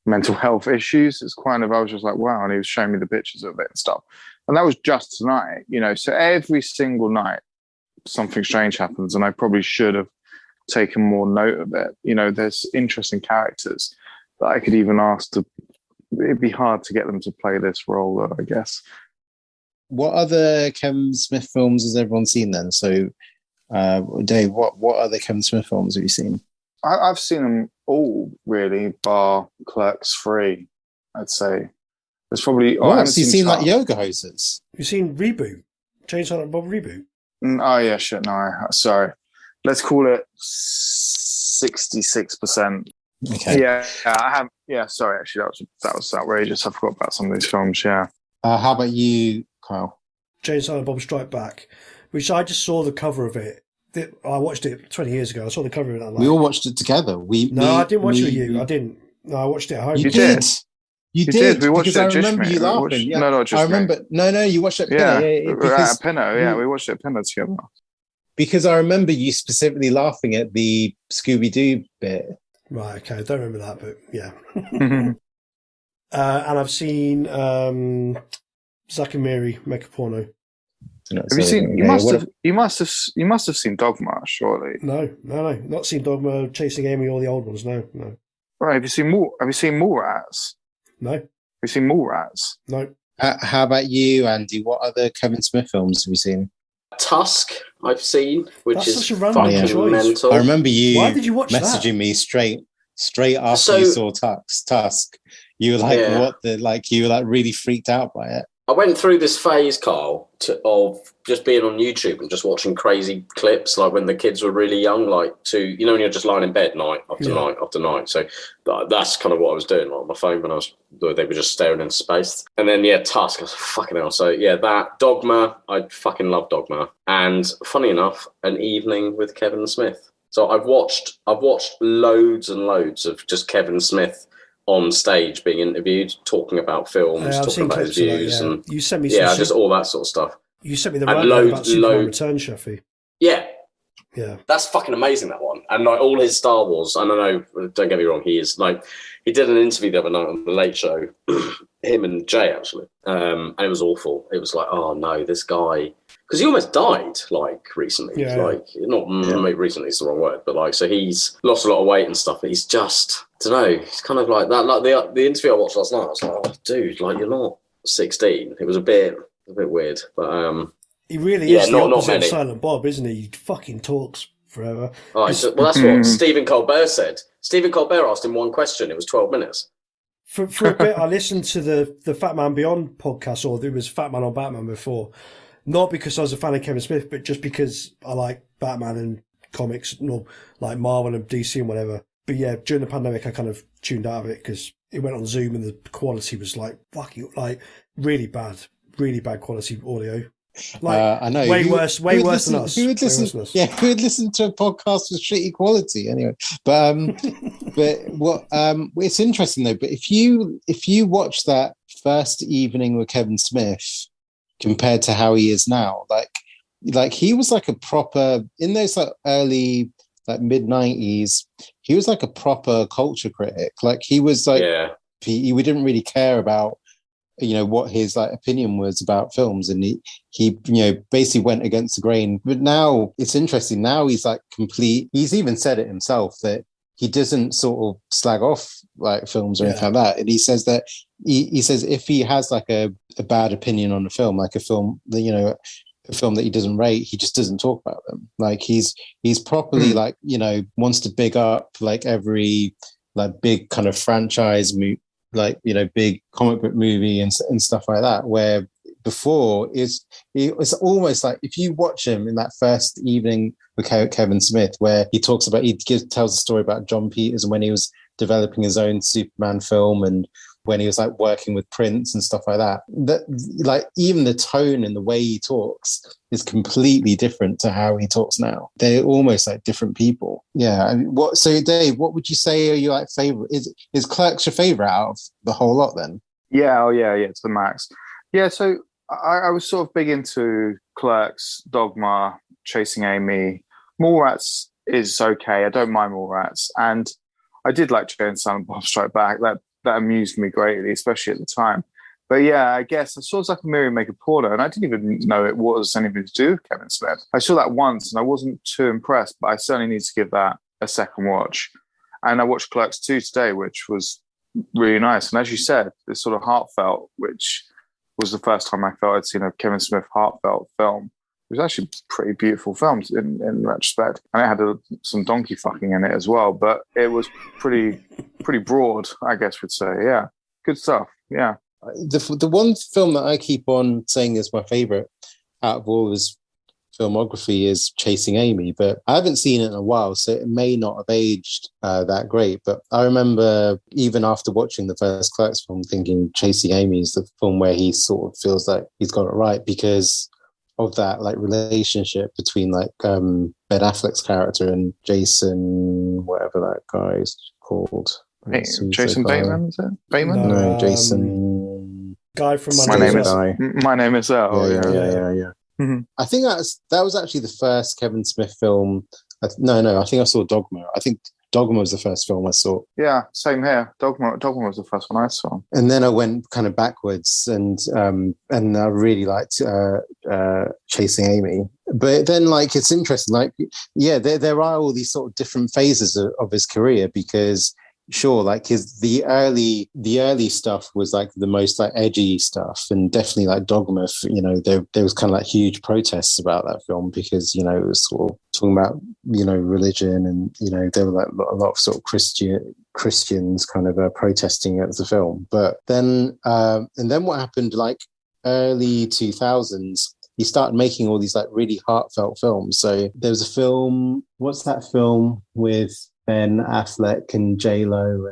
mental health issues. It's kind of, I was just like, wow. And he was showing me the pictures of it and stuff. And that was just tonight, so every single night something strange happens, and I probably should have taken more note of it. There's interesting characters that I could even ask to. It'd be hard to get them to play this role, though, I guess. What other Kevin Smith films has everyone seen then? So, Dave, what other Kevin Smith films have you seen? I've seen them all, really, bar Clerks 3, I'd say. There's probably... Have you seen like Yoga Hosers? You've seen Reboot? Chainsaw Bob Reboot? Oh, yeah, shit, no, sorry. Let's call it 66%. Okay. Yeah, I have. Yeah, sorry, actually, that was outrageous. I forgot about some of these films, yeah. How about you, Kyle? Chainsaw and Bob Strike Back, which I just saw the cover of it. I watched it 20 years ago. I saw the cover of it. We all watched it together. I didn't watch it with you. I didn't. No, I watched it at home. You did. You did. We watched it at I remember you laughing. Yeah. No, just I remember. Me. No, you watched it at Pinner. At Pinner, yeah. We watched it at Pinner together. Because I remember you specifically laughing at the Scooby-Doo bit. Right, okay. I don't remember that, but yeah. And I've seen Zack and Miri make a porno. Have you seen? You must have seen Dogma, surely. No, not seen Dogma, Chasing Amy, or the old ones. No. Right. Have you seen Mallrats? No. Have you seen Mallrats? No. How about you, Andy? What other Kevin Smith films have you seen? Tusk, I've seen, which That's is such a random choice. Mental. I remember you. Why did you watch messaging me straight after you saw Tusk. You were like, what the, like, you were like really freaked out by it. I went through this phase, Carl, of just being on YouTube and just watching crazy clips, like when the kids were really young, like when you're just lying in bed night after night after night. So that's kind of what I was doing, like on my phone when they were just staring into space. And then, Tusk, I was like, fucking hell. So, that Dogma, I fucking love Dogma. And funny enough, An Evening with Kevin Smith. So I've watched loads and loads of just Kevin Smith on stage being interviewed, talking about films, talking about his views, and you sent me just all that sort of stuff. You sent me the right about Superman Return, Sheffy. Yeah, that's fucking amazing, that one. And like all his Star Wars, I don't know, don't get me wrong, he is like, he did an interview the other night on the Late Show, him and Jay actually, and it was awful. It was like, oh no, this guy, because he almost died like recently. Maybe recently is the wrong word, but like, so he's lost a lot of weight and stuff, but he's just, I don't know, he's kind of like that. Like the interview I watched last night, I was like, oh dude, like you're not 16. It was a bit weird, but he really is the opposite of Silent Bob, isn't he? He fucking talks forever. Well, that's what Stephen Colbert said. Stephen Colbert asked him one question. It was 12 minutes. For a bit, I listened to the Fat Man Beyond podcast, or there was Fat Man on Batman before. Not because I was a fan of Kevin Smith, but just because I like Batman and comics, like Marvel and DC and whatever. But yeah, during the pandemic, I kind of tuned out of it because it went on Zoom and the quality was like really bad quality audio. Like, I know. Way worse than us. Who would listen to a podcast with shitty quality anyway? But what it's interesting though. But if you watch that first evening with Kevin Smith compared to how he is now, like he was like a proper, in those like early like mid-90s, he was like a proper culture critic. Like he was like we didn't really care about what his like opinion was about films, and he basically went against the grain. But now it's interesting. Now he's like he's even said it himself that he doesn't sort of slag off like films or anything like that. And he says that he says if he has like a bad opinion on a film, like a film that, you know, a film that he doesn't rate, he just doesn't talk about them. Like he's properly like, you know, wants to big up like every like big kind of franchise like, you know, big comic book movie and stuff like that, where before it's almost like if you watch him in that first evening with Kevin Smith, where he tells the story about John Peters and when he was developing his own Superman film and when he was like working with Prince and stuff like that, like even the tone and the way he talks is completely different to how he talks now. They're almost like different people. Yeah. I mean, so Dave, what would you say are your like favorite? Is Clerks your favorite out of the whole lot then? Yeah. Oh yeah. Yeah. It's the max. Yeah. So I was sort of big into Clerks, Dogma, Chasing Amy. Mallrats is okay. I don't mind Mallrats. And I did like Jay and Silent Bob Strike Back. That amused me greatly, especially at the time. But yeah, I guess I saw Zuckerberry make a porno, and I didn't even know it was anything to do with Kevin Smith. I saw that once, and I wasn't too impressed, but I certainly need to give that a second watch. And I watched Clerks 2 today, which was really nice. And as you said, it's sort of heartfelt, which was the first time I felt I'd seen a Kevin Smith heartfelt film. It was actually a pretty beautiful film in retrospect. And it had some donkey fucking in it as well, but it was pretty broad, I guess we'd say. Yeah, good stuff. Yeah. The one film that I keep on saying is my favorite out of all his filmography is Chasing Amy, but I haven't seen it in a while, so it may not have aged that great. But I remember even after watching the first Clerks film thinking Chasing Amy is the film where he sort of feels like he's got it right because of that like relationship between like Ben Affleck's character and Jason, whatever that guy is called. Jason Bateman, is it? Bateman? No, Jason. Guy from My Name Is Earl. Yeah. Mm-hmm. I think that was actually the first Kevin Smith film. No, I think I saw Dogma. I think Dogma was the first film I saw. Yeah, same here. Dogma was the first one I saw. And then I went kind of backwards, and I really liked Chasing Amy. But then, like, it's interesting. Like, yeah, there are all these sort of different phases of his career because. Sure, like the early stuff was like the most like edgy stuff, and definitely like Dogma. You know, there was kind of like huge protests about that film because you know it was sort of talking about you know religion, and you know there were like a lot of sort of Christians kind of protesting at the film. But then and then what happened like early 2000s? He started making all these like really heartfelt films. So there was a film. What's that film with? Ben Affleck and J-Lo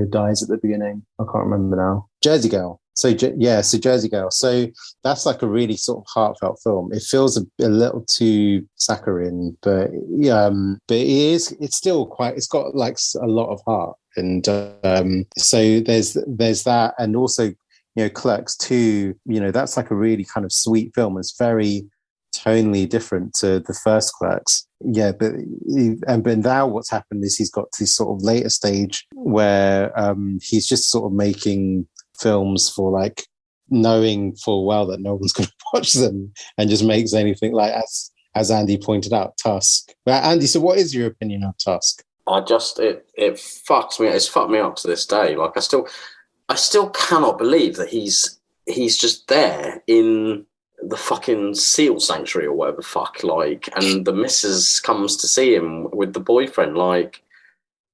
dies at the beginning. I can't remember now. Jersey Girl. So Jersey Girl. So that's like a really sort of heartfelt film. It feels a little too saccharine, but it's still quite. It's got like a lot of heart, and so there's that, and also you know Clerks 2. You know that's like a really kind of sweet film. It's very tonally different to the first Clerks. Yeah, but now what's happened is he's got to this sort of later stage where he's just sort of making films for like knowing full well that no one's going to watch them and just makes anything like as Andy pointed out, Tusk. But Andy, so what is your opinion of Tusk? It fucks me. It's fucked me up to this day. Like I still cannot believe that he's just there in the fucking seal sanctuary or whatever the fuck, like, and the missus comes to see him with the boyfriend. Like,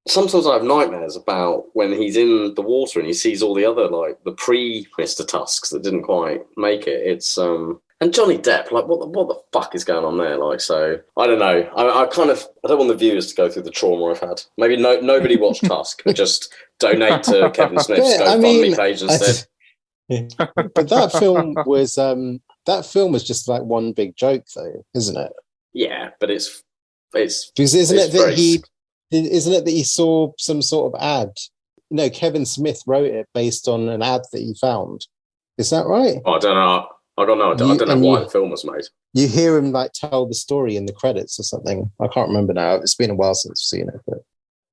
sometimes I have nightmares about when he's in the water and he sees all the other, like, the pre-Mr. Tusks that didn't quite make it. It's, and Johnny Depp, like, what the fuck is going on there? Like, so, I don't know. I don't want the viewers to go through the trauma I've had. Maybe nobody watch Tusk and just donate to Kevin Smith's GoFundMe page instead. But that film was just like one big joke, though, isn't it? Yeah, but it's because isn't it that he saw some sort of ad? No, Kevin Smith wrote it based on an ad that he found. Is that right? I don't know. I don't know why the film was made. You hear him like tell the story in the credits or something. I can't remember now. It's been a while since I've seen it, but.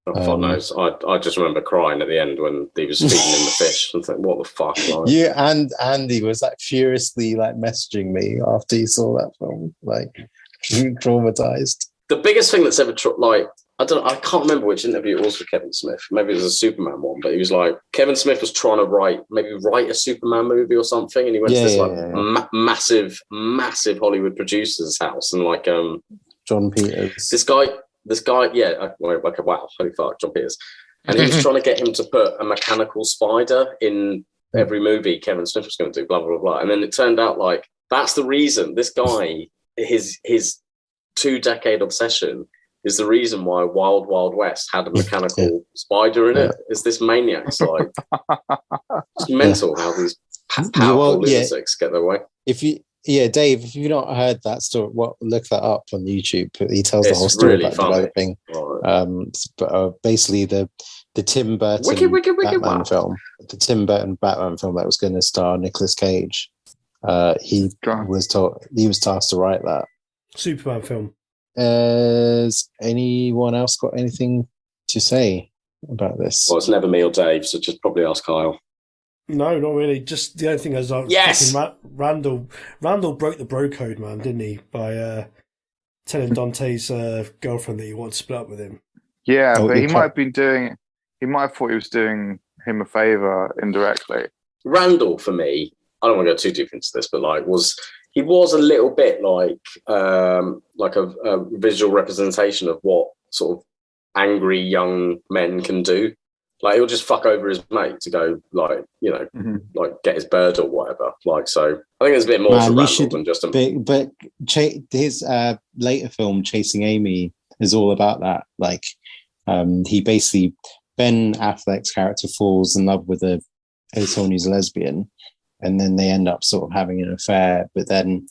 God knows. I just remember crying at the end when he was feeding him the fish and think, what the fuck? Like, yeah, and Andy was like furiously like messaging me after he saw that film, like traumatized. The biggest thing that's ever I I can't remember which interview it was for Kevin Smith. Maybe it was a Superman one, but he was like, Kevin Smith was trying to write a Superman movie or something, and he went to this massive Hollywood producer's house, and like John Peters. This guy, wow, holy fuck, John Peters, and he was trying to get him to put a mechanical spider in every movie Kevin Smith was going to do, blah blah blah, and then it turned out like that's the reason this guy, his 2-decade obsession is the reason why Wild Wild West had a mechanical spider in it. Is this maniac's like it's mental how these powerful lunatics get their way. Dave, if you've not heard that story, look that up on YouTube. He tells the whole story about developing. Basically, the Tim Burton Batman film, the Tim Burton Batman film that was going to star Nicolas Cage. He was tasked to write that Superman film. Has anyone else got anything to say about this? Well, it's never me or Dave, so just probably ask Kyle. No, not really. Just the only thing is, yes, Randall broke the bro code, man, didn't he? By telling Dante's girlfriend that he wants to split up with him. Yeah, but he might have been doing. He might have thought he was doing him a favor indirectly. Randall, for me, I don't want to go too deep into this, but like he was a little bit like a visual representation of what sort of angry young men can do. Like he'll just fuck over his mate to go like get his bird or whatever. Like so, I think there's a bit more to Randall than just a. But his later film Chasing Amy is all about that. Like he basically Ben Affleck's character falls in love with someone who's a lesbian. And then they end up sort of having an affair, but then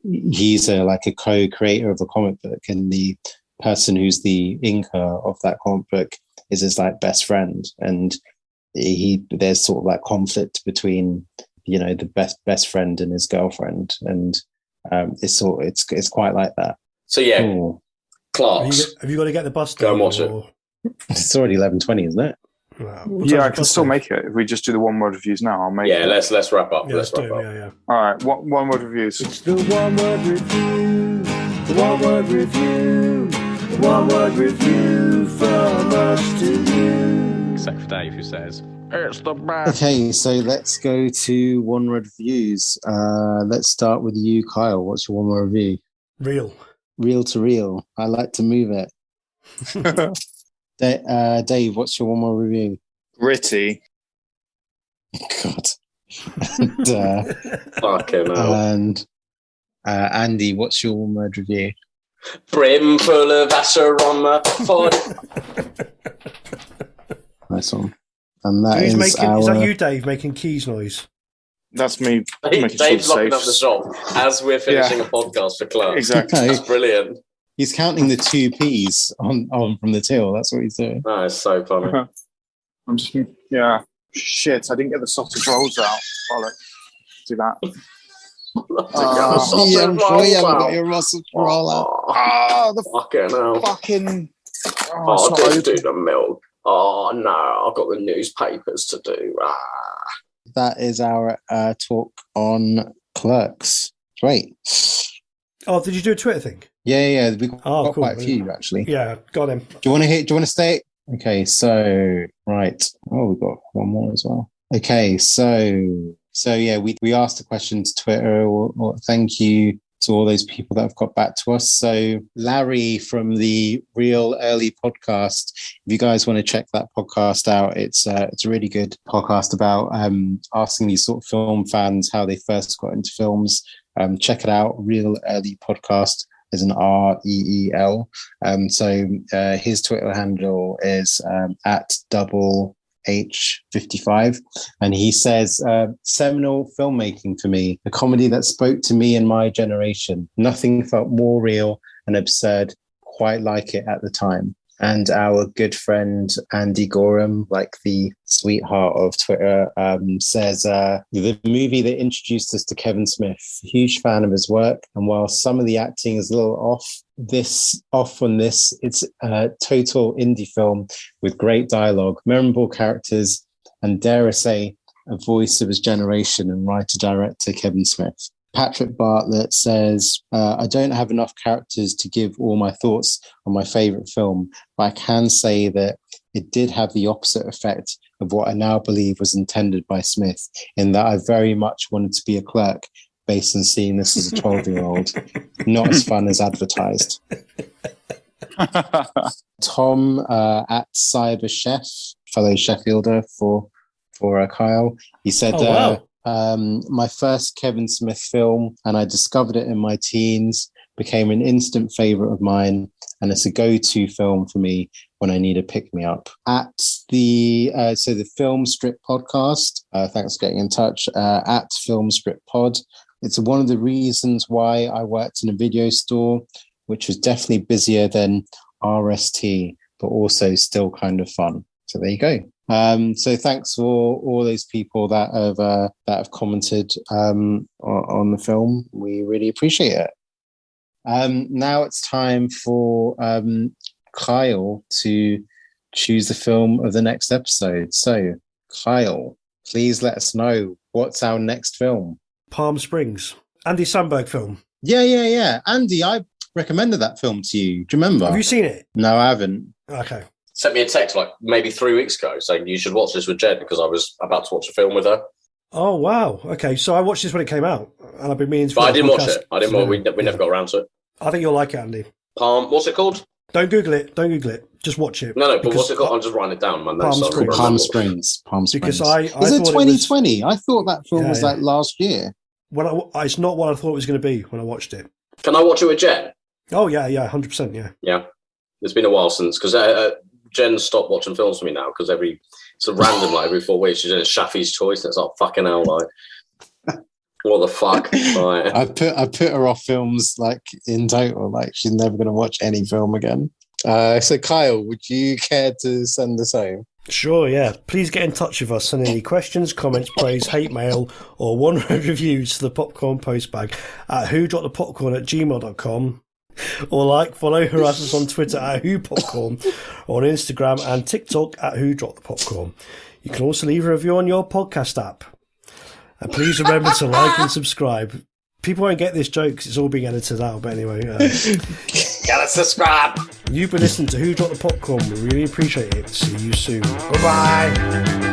he's a co-creator of a comic book, and the person who's the inker of that comic book is his like best friend, and there's sort of like conflict between the best friend and his girlfriend, and it's quite like that. So Clerks. Have you got to get the bus? Go and watch it. It's already 11:20, isn't it? I can still make it. If we just do the one-word reviews now, I'll make it. Yeah, let's wrap up. Yeah, let's wrap up. Yeah. All right, one-word reviews. It's the one-word review. The one-word review. The one-word review from us to you. Except for Dave, who says, it's the best. Okay, so let's go to one-word reviews. Let's start with you, Kyle. What's your one-word review? Reel to reel. I like to move it. Dave, what's your one-word review? Gritty. God. Fucking hell. And Andy, what's your one-word review? Brim full of Asher on my foot. Nice one. And that is is that you, Dave, making keys noise? That's me. Dave's locking up the shop as we're finishing a podcast for Clerks. Exactly. That's brilliant. He's counting the 2 P's on from the till. That's what he's doing. Oh, it's so funny. I'm just shit. I didn't get the sausage rolls out. Do that. You haven't got your sausage roll out. The fucking hell. Fucking. Didn't do the milk. Oh no, I've got the newspapers to do. That is our talk on Clerks. Great. Oh, did you do a Twitter thing? Yeah. We got cool. quite a few actually. Yeah, got him. Do you want to stay? Okay, so right. Oh, we've got one more as well. Okay, so yeah, we asked a question to Twitter. Or thank you to all those people that have got back to us. So Larry from the Real Early podcast, if you guys want to check that podcast out, it's a really good podcast about asking these sort of film fans how they first got into films. Check it out. Real Early podcast is an REEL. So his Twitter handle is at @H55, and he says, seminal filmmaking for me, a comedy that spoke to me and my generation. Nothing felt more real and absurd quite like it at the time. And our good friend Andy Gorham, like the sweetheart of Twitter, says, the movie that introduced us to Kevin Smith, huge fan of his work. And while some of the acting is a little off, it's a total indie film with great dialogue, memorable characters, and dare I say, a voice of his generation and writer-director Kevin Smith. Patrick Bartlett says, I don't have enough characters to give all my thoughts on my favourite film, but I can say that it did have the opposite effect of what I now believe was intended by Smith, in that I very much wanted to be a clerk based on seeing this as a 12-year-old. Not as fun as advertised. Tom at Cyber Chef, fellow Sheffielder for Kyle, he said, my first Kevin Smith film, and I discovered it in my teens, became an instant favourite of mine, and it's a go-to film for me when I need a pick-me-up. At the Film Strip Podcast, thanks for getting in touch, at Film Strip Pod, it's one of the reasons why I worked in a video store, which was definitely busier than RST, but also still kind of fun. So there you go. So thanks for all those people that have commented on the film. We really appreciate it. Now it's time for Kyle to choose the film of the next episode. So, Kyle, please let us know, what's our next film? Palm Springs. Andy Samberg film. Yeah. Andy, I recommended that film to you. Do you remember? Have you seen it? No, I haven't. Okay. Sent me a text like maybe 3 weeks ago saying you should watch this with Jen because I was about to watch a film with her. Oh, wow. Okay, so I watched this when it came out, and I've been meaning to. But I didn't watch it. We never got around to it. I think you'll like it, Andy. Palm, what's it called? Don't Google it. Just watch it. No, but what's it called? I'm just writing it down in my notes. Palm Springs. Because is it 2020? I thought that film was like last year. It's not what I thought it was going to be when I watched it. Can I watch it with Jen? Oh, yeah, 100%, yeah. Yeah. It's been a while since, because Jen stopped watching films for me now, because it's a random, like every 4 weeks, she's in Shafi's Choice, and it's like, fucking hell, like, what the fuck? Like, I put her off films, like, in total, like, she's never going to watch any film again. So, Kyle, would you care to send us home? Sure, yeah. Please get in touch with us. Send any questions, comments, praise, hate mail, or one-word reviews to the Popcorn Postbag at whodroppedthepopcorn@gmail.com. Or follow, harass us on Twitter at whopopcorn, or on Instagram and TikTok at whodroppedthepopcorn. You can also leave a review on your podcast app. And please remember to like and subscribe. People won't get this joke because it's all being edited out, but anyway. Gotta subscribe. You've been listening to Who Dropped the Popcorn. We really appreciate it. See you soon. Bye-bye.